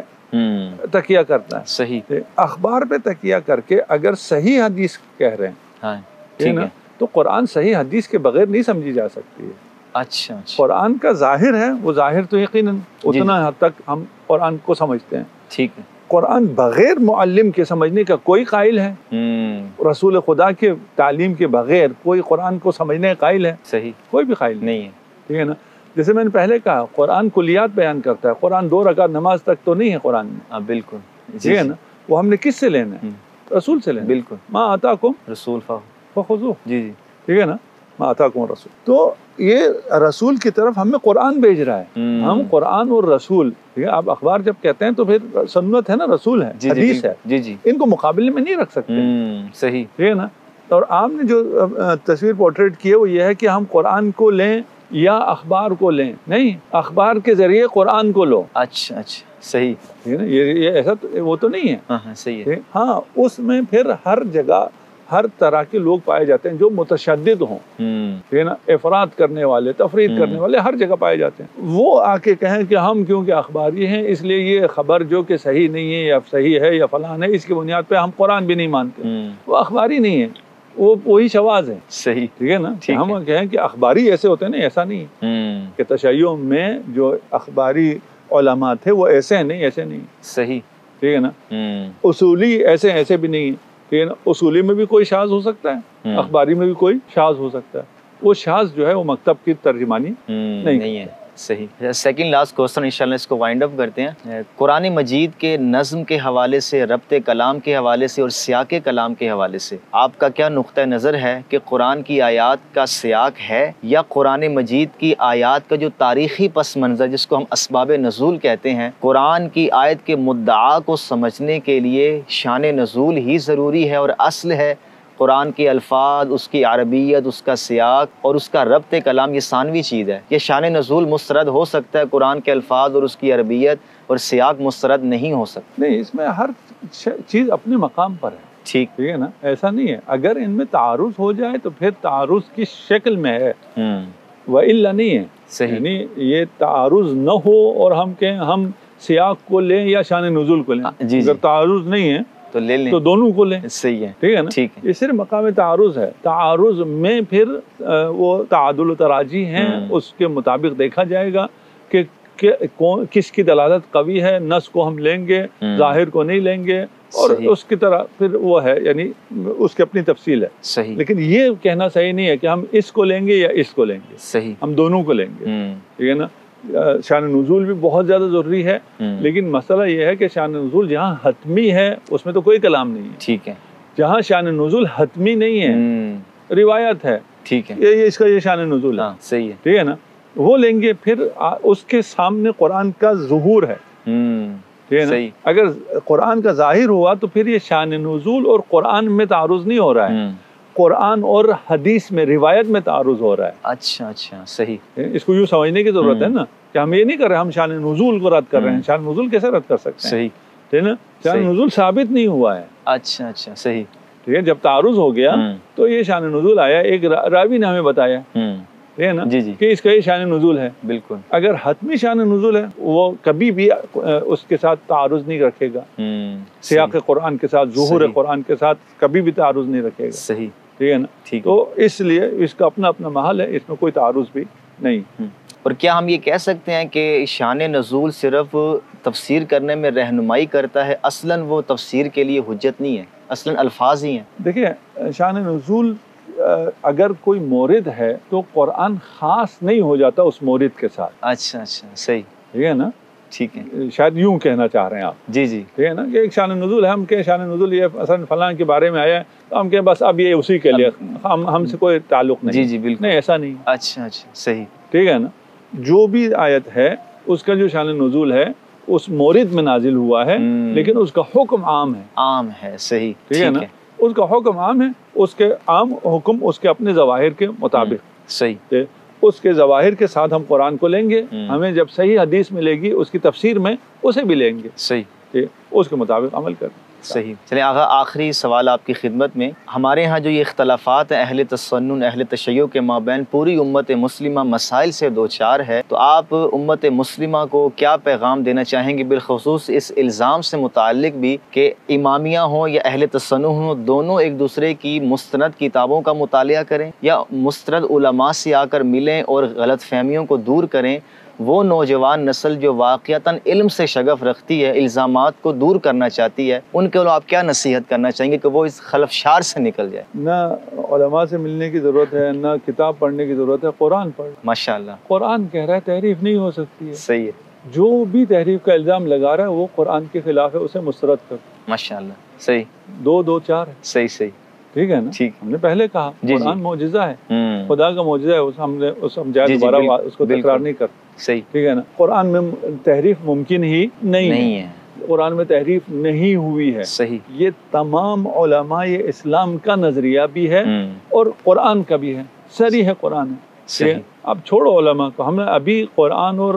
تکیہ کرتا ہے. صحیح. اخبار پہ تکیہ کر کے اگر صحیح حدیث کہہ رہے ہیں, ٹھیک ہے, تو قرآن صحیح حدیث کے بغیر نہیں سمجھی جا سکتی ہے. اچھا. قرآن کا ظاہر ہے, وہ ظاہر تو یقیناً اتنا حد تک ہم قرآن کو سمجھتے ہیں. ٹھیک ہے. قرآن بغیر معلم کے سمجھنے کا کوئی قائل ہے؟ رسول خدا کے تعلیم کے بغیر کوئی قرآن کو سمجھنے کا قائل ہے؟ صحیح. کوئی بھی قائل نہیں ہے. ٹھیک ہے نا. جیسے میں نے پہلے کہا, قرآن کلیات بیان کرتا ہے, قرآن 2 رکعت نماز تک تو نہیں ہے قرآن میں. بالکل. ٹھیک ہے نا. وہ ہم نے کس سے لینا ہے؟ رسول سے لینا. بالکل. ما آتاکم رسول فخذوہ. جی. ٹھیک ہے نا. ما آتاکم رسول. تو یہ رسول کی طرف ہمیں قرآن بھیج رہا ہے. ہم قرآن اور رسول, ٹھیک ہے, آپ اخبار جب کہتے ہیں تو پھر سنت ہے نا, رسول ہے, حدیث ہے. جی. ان کو مقابلے میں نہیں رکھ سکتے. صحیح. ٹھیک ہے نا. اور آپ نے جو تصویر پورٹریٹ کی ہے وہ یہ ہے کہ ہم قرآن کو لیں یا اخبار کو لیں. نہیں, اخبار کے ذریعے قرآن کو لو. اچھا. صحیح. یہ ایسا وہ تو نہیں ہے. ہاں صحیح ہے. ہاں, اس میں پھر ہر جگہ ہر طرح کے لوگ پائے جاتے ہیں جو متشدد ہوں. ٹھیک ہے نا. افراد کرنے والے, تفرید کرنے والے ہر جگہ پائے جاتے ہیں. وہ آ کے کہیں کہ ہم کیونکہ اخباری ہیں اس لیے یہ خبر جو کہ صحیح نہیں ہے یا صحیح ہے یا فلان ہے, اس کی بنیاد پہ ہم قرآن بھی نہیں مانتے. وہ اخباری نہیں ہے, وہ وہی شواذ ہے. صحیح. ٹھیک ہے نا. ہم کہیں کہ اخباری ایسے ہوتے ہیں, نہیں, ایسا نہیں ہے. کہ تشیع میں جو اخباری علماء تھے وہ ایسے ہیں, نہیں, ایسے نہیں. صحیح. ٹھیک ہے نا. اصولی ایسے بھی نہیں ہے. اصولی میں بھی کوئی شاذ ہو سکتا ہے, اخباری میں بھی کوئی شاذ ہو سکتا ہے. وہ شاذ جو ہے وہ مکتب کی ترجمانی نہیں ہے. صحیح. سیکنڈ لاسٹ کوسچن انشاءاللہ اس کو وائنڈ اپ کرتے ہیں. قرآن مجید کے نظم کے حوالے سے, ربط کلام کے حوالے سے اور سیاق کلام کے حوالے سے آپ کا کیا نقطہ نظر ہے کہ قرآن کی آیات کا سیاق ہے یا قرآن مجید کی آیات کا جو تاریخی پس منظر جس کو ہم اسباب نزول کہتے ہیں, قرآن کی آیت کے مدعا کو سمجھنے کے لیے شان نزول ہی ضروری ہے اور اصل ہے؟ قرآن کے الفاظ, اس کی عربیت, اس کا سیاق اور اس کا ربط کلام یہ ثانوی چیز ہے. یہ شان نزول مسترد ہو سکتا ہے, قرآن کے الفاظ اور اس کی عربیت اور سیاق مسترد نہیں ہو سکتا. نہیں, اس میں ہر چیز اپنے مقام پر ہے. ٹھیک ہے نا. ایسا نہیں ہے. اگر ان میں تعارض ہو جائے تو پھر تعارض کی شکل میں ہے. وَإِلَّا نہیں ہے، صحیح، یعنی یہ تعارض نہ ہو اور ہم کہیں ہم سیاق کو لیں یا شان نزول کو لیں، جی اگر تعارض نہیں ہے تو لے لیں، تو دونوں کو لیں، صحیح ہے، ٹھیک ہے نا؟ ٹھیک ہے، یہ صرف مقام تعارض ہے، تعارض میں پھر وہ تعادل و تراجی ہیں، اس کے مطابق دیکھا جائے گا کہ کس کی دلالت قوی ہے، نص کو ہم لیں گے، ظاہر کو نہیں لیں گے، اور اس کی طرح پھر وہ ہے، یعنی اس کی اپنی تفصیل ہے، صحیح، لیکن یہ کہنا صحیح نہیں ہے کہ ہم اس کو لیں گے یا اس کو لیں گے، صحیح، ہم دونوں کو لیں گے، ٹھیک ہے نا؟ شان نزول بھی بہت زیادہ ضروری ہے، لیکن مسئلہ یہ ہے کہ شان نزول جہاں حتمی ہے اس میں تو کوئی کلام نہیں ہے، ٹھیک ہے، جہاں شان نزول حتمی نہیں ہے، روایت ہے، ٹھیک ہے، یہ اس کا یہ شان نزول ہے، ہاں صحیح ہے، ٹھیک ہے نا؟ وہ لیں گے، پھر اس کے سامنے قرآن کا ظہور ہے، ٹھیک ہے نا؟ صحیح، اگر قرآن کا ظاہر ہوا تو پھر یہ شان نزول اور قرآن میں تعارض نہیں ہو رہا ہے، قرآن اور حدیث میں، روایت میں تعارض ہو رہا ہے۔ اچھا اچھا، صحیح، اس کو یوں سمجھنے کی ضرورت ہے نا کہ ہم یہ نہیں کر رہے ہم شان نزول کو رد کر رہے ہیں، شان نزول کیسے رد کر سکتے ہیں؟ صحیح، ٹھیک ہے نا؟ شان نزول ثابت نہیں ہوا ہے، اچھا اچھا، صحیح، ٹھیک ہے؟ جب تعارض ہو گیا تو یہ شان نزول آیا، ایک راوی نے ہمیں بتایا، ٹھیک ہے نا، جی جی، کہ اس کا یہ شان نزول ہے۔ بالکل، اگر حتمی شان نزول ہے وہ کبھی بھی اس کے ساتھ تعارض نہیں رکھے گا، سیاق قرآن کے ساتھ، ظہور قرآن کے ساتھ کبھی بھی تعارض نہیں رکھے گا، صحیح، ٹھیک ہے نا؟ ٹھیک، تو اس لیے اس کا اپنا اپنا محل ہے، اس میں کوئی تعارض بھی نہیں۔ اور کیا ہم یہ کہہ سکتے ہیں کہ شان نزول صرف تفسیر کرنے میں رہنمائی کرتا ہے، اصلاً وہ تفسیر کے لیے حجت نہیں ہے، اصلاً الفاظ ہی ہیں؟ دیکھیں، شان نزول اگر کوئی مورد ہے تو قرآن خاص نہیں ہو جاتا اس مورد کے ساتھ، اچھا اچھا، صحیح، ٹھیک ہے نا؟ ٹھیک ہے، شاید یوں کہنا چاہ رہے ہیں آپ، جی جی، ٹھیک ہے نا؟ کہ ایک شان نزول ہے، ہم کہ شان نزول یہ مثلا فلاں کے بارے میں آیا ہے تو ہم کہ بس اب یہ اسی کے لیے، ہم سے کوئی تعلق نہیں، جی جی، بالکل، نہیں، ایسا نہیں، اچھا اچھا، صحیح، ٹھیک ہے نا؟ جو بھی آیت ہے اس کا جو شان نزول ہے اس مورد میں نازل ہوا ہے، لیکن اس کا حکم عام ہے، عام ہے، صحیح، ٹھیک ہے نا؟ اس کا حکم عام ہے، اس کے عام حکم اس کے اپنے ظواہر کے مطابق، صحیح، اس کے ظواہر کے ساتھ ہم قرآن کو لیں گے، ہمیں جب صحیح حدیث ملے گی اس کی تفسیر میں اسے بھی لیں گے، صحیح، اس کے مطابق عمل کریں۔ صحیح، چلیں آغا، آخری سوال آپ کی خدمت میں، ہمارے ہاں جو یہ اختلافات ہیں اہل تسنن، اہل تشیع کے مابین، پوری امت مسلمہ مسائل سے دوچار ہے، تو آپ امت مسلمہ کو کیا پیغام دینا چاہیں گے، بالخصوص اس الزام سے متعلق بھی کہ امامیہ ہوں یا اہل تسنن ہوں، دونوں ایک دوسرے کی مستند کتابوں کا مطالعہ کریں یا مستند علماء سے آ کر ملیں اور غلط فہمیوں کو دور کریں؟ وہ نوجوان نسل جو واقعتاً علم سے شغف رکھتی ہے، الزامات کو دور کرنا چاہتی ہے، ان کے آپ کیا نصیحت کرنا چاہیں گے کہ وہ اس خلفشار سے نکل جائے؟ نہ علماء سے ملنے کی ضرورت ہے، نہ کتاب پڑھنے کی ضرورت ہے، قرآن پڑھ، ماشاءاللہ، قرآن کہہ رہا ہے تحریف نہیں ہو سکتی ہے، صحیح ہے، جو بھی تحریف کا الزام لگا رہا ہے وہ قرآن کے خلاف ہے، اسے مسترد کر، ماشاءاللہ، صحیح، 2 2 4 ہے، صحیح، صحیح، ٹھیک ہے نا؟ ٹھیک، ہم نے پہلے کہا جی قرآن معجزہ ہے، خدا کا معجزہ ہے، ہم نے سمجھایا، جی جی، دوبارہ اس کو بالکل، تکرار نہیں کرتے، صحیح، ٹھیک ہے نا؟ قرآن میں تحریف ممکن ہی نہیں ہے، قرآن میں تحریف نہیں ہوئی ہے، صحیح، یہ تمام علماء اسلام کا نظریہ بھی ہے اور قرآن کا بھی ہے، صریح ہے قرآن ہے، صحیح، اب چھوڑو علماء کو، ہم نے ابھی قرآن اور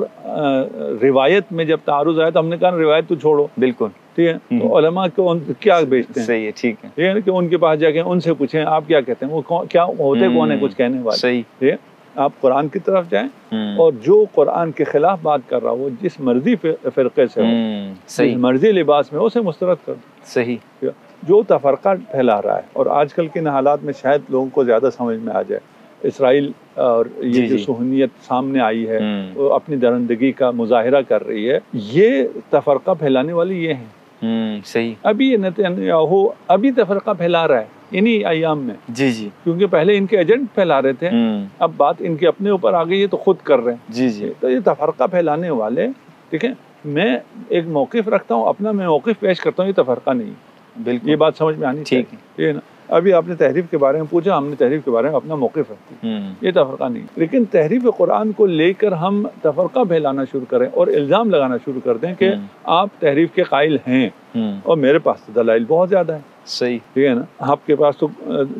روایت میں جب تعارض آیا تو ہم نے کہا روایت تو چھوڑو، بالکل، ٹھیک ہے؟ تو علماء کو کیا بیچتے ہیں، صحیح ہے، ٹھیک ہے، ٹھیک ہے نا؟ کہ ان کے پاس جا کے ان سے پوچھیں آپ کیا کہتے ہیں، وہ کیا ہوتے کون ہیں کچھ کہنے والے، صحیح، ٹھیک ہے؟ آپ قرآن کی طرف جائیں اور جو قرآن کے خلاف بات کر رہا ہو، جس مرضی فرقے سے ہو، جس مرضی لباس میں، اسے مسترد کر دو، صحیح، جو تفرقہ پھیلا رہا ہے، اور آج کل کے حالات میں شاید لوگوں کو زیادہ سمجھ میں آ جائے، اسرائیل اور یہ جو صہیونیت سامنے آئی ہے، وہ اپنی درندگی کا مظاہرہ کر رہی ہے، یہ تفرقہ پھیلانے والی یہ ہیں، صحیح، ابھی یہ نتنیاہو ابھی تفرقہ پھیلا رہا ہے انہی ایام میں، جی جی، کیونکہ پہلے ان کے ایجنٹ پھیلا رہے تھے، اب بات ان کے اپنے اوپر آ گئی ہے تو خود کر رہے ہیں، جی جی، تو یہ تفرقہ پھیلانے والے، ٹھیک ہے؟ میں ایک موقف رکھتا ہوں اپنا، میں موقف پیش کرتا ہوں، یہ تفرقہ نہیں، بالکل، یہ بات سمجھ میں آنی چاہیے، ٹھیک ہے نا؟ ابھی آپ نے تحریف کے بارے میں پوچھا، ہم نے تحریف کے بارے میں اپنا موقف رکھا، یہ تفرقہ نہیں، لیکن تحریف قرآن کو لے کر ہم تفرقہ پھیلانا شروع کریں اور الزام لگانا شروع کر دیں کہ آپ تحریف کے قائل ہیں اور میرے پاس تو دلائل بہت زیادہ ہیں، صحیح، ٹھیک ہے نا؟ آپ کے پاس تو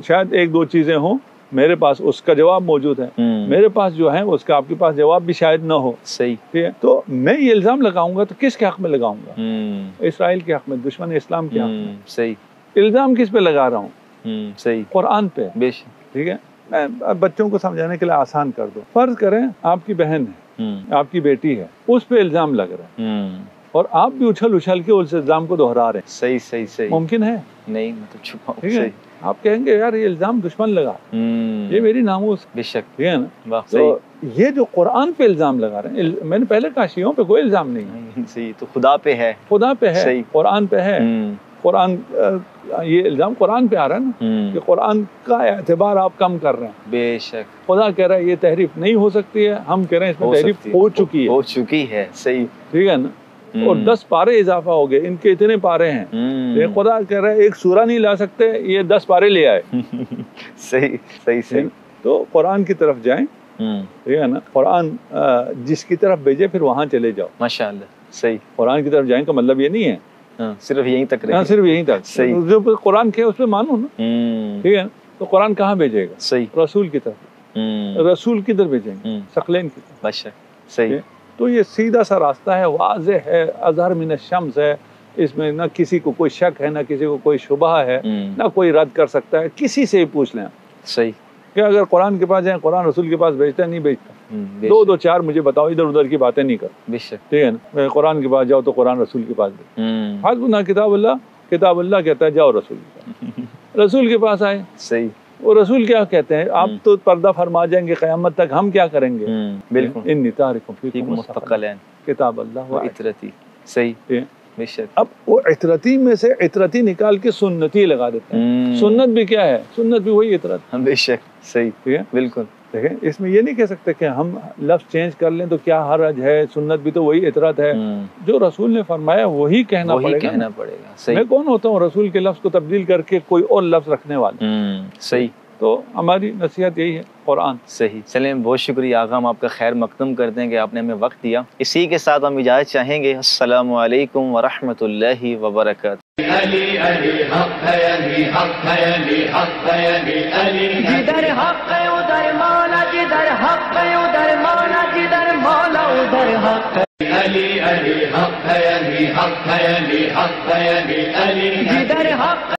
شاید 1 2 چیزیں ہوں، میرے پاس اس کا جواب موجود ہے، میرے پاس جو ہے اس کا آپ کے پاس جواب بھی شاید نہ ہو، صحیح، ٹھیک ہے؟ تو میں یہ الزام لگاؤں گا تو کس کے حق میں لگاؤں گا؟ اسرائیل کے حق میں، دشمن اسلام کے حق میں، صحیح، الزام کس پہ لگا رہا ہوں؟ صحیح، قرآن پہ، بے شک، ٹھیک ہے؟ میں بچوں کو سمجھانے کے لیے آسان کر دو. فرض کریں آپ کی بہن ہے, آپ کی بیٹی ہے, اس پہ الزام لگ رہا ہے اور آپ بھی اچھل کے اس الزام کو دہرا رہے ہیں. صحیح صحیح صحیح. ممکن ہے نہیں, مطلب چھپاؤ. ٹھیک ہے, آپ کہیں گے یار یہ الزام دشمن لگا, یہ میری ناموس. بے شک. ٹھیک ہے نا. تو یہ جو قرآن پہ الزام لگا رہے ہیں, میں نے پہلے کہا شیعوں پہ کوئی الزام نہیں ہے. صحیح, تو خدا پہ ہے. خدا پہ ہے, صحیح. قرآن پہ ہے. قرآن, یہ الزام قرآن پہ آ رہا ہے نا کہ قرآن کا اعتبار آپ کم کر رہے ہیں. بے شک. خدا کہہ رہا ہے یہ تحریف نہیں ہو سکتی ہے, ہم کہہ رہے ہیں اس میں تحریف ہو چکی ہے. صحیح. ٹھیک ہے نا. اور 10 پارے اضافہ ہو گئے, ان کے اتنے پارے ہیں. خدا کہہ رہا ہے ایک سورہ نہیں لا سکتے, یہ 10 پارے لے آئے. صحیح صحیح صحیح. تو قرآن کی طرف جائیں. ٹھیک ہے نا. قرآن جس کی طرف بھیجے پھر وہاں چلے جاؤ. ماشاء اللہ. صحیح. قرآن کی طرف جائیں کا مطلب یہ نہیں ہے صرف یہیں تک رہے. صرف یہیں تک. صحیح. جو قرآن کے اس پہ مانو نا. ٹھیک ہے. تو قرآن کہاں بھیجے گا؟ صحیح. رسول کی طرف. رسول کدھر بھیجیں گے؟ ثقلین کی طرف. باشا. صحیح. تو یہ سیدھا سا راستہ ہے, واضح ہے, اظہر من الشمس ہے. اس میں نہ کسی کو کوئی شک ہے, نہ کسی کو کوئی شبہ ہے, نہ کوئی رد کر سکتا ہے. کسی سے ہی پوچھ لیں. صحیح. کہ اگر قرآن کے پاس جائیں, قرآن رسول کے پاس بھیجتا ہے نہیں بھیجتا؟ 2-4 مجھے بتاؤ, ادھر ادھر کی باتیں نہیں کر. بے شک. ٹھیک ہے نا. قرآن کے پاس جاؤ تو قرآن رسول کے پاس بھیج. حسبنا کتاب اللہ کہتا ہے جاؤ رسول کے پاس. رسول کے پاس آئے. صحیح. وہ رسول کیا کہتے ہیں؟ آپ تو پردہ فرما جائیں گے قیامت تک, ہم کیا کریں گے؟ بالکل. انی تارکم فیکم مستقلین کتاب اللہ و عطرتی. صحیح. بے شک. اب وہ عطرتی میں سے عطرتی نکال کے سنتی لگا دیتے ہیں. سنت بھی کیا ہے؟ سنت بھی وہی عطرت. بے شک. صحیح. ٹھیک ہے. بالکل. دیکھیں, اس میں یہ نہیں کہہ سکتے کہ ہم لفظ چینج کر لیں تو کیا حرج ہے, سنت بھی تو وہی عطرت ہے. جو رسول نے فرمایا وہی کہنا پڑے گا. میں کون ہوتا ہوں رسول کے لفظ کو تبدیل کر کے کوئی اور لفظ رکھنے والا. صحیح. تو ہماری نصیحت یہی ہے, قرآن. صحیح. چلیں, بہت شکریہ آقا, ہم آپ کا خیر مقدم کرتے ہیں کہ آپ نے ہمیں وقت دیا. اسی کے ساتھ ہم اجازت چاہیں گے. السلام علیکم ورحمۃ اللہ وبرکاتہ. علی علی حق ہے, علی حق ہے, علی حق ہے, علی علی. جدھر حق ہے ادھر مولا, جدھر حق ہے ادھر مولا, جدھر مولا ادھر حق ہے. علی علی حق ہے, علی حق ہے, علی حق ہے, علی علی. جدھر حق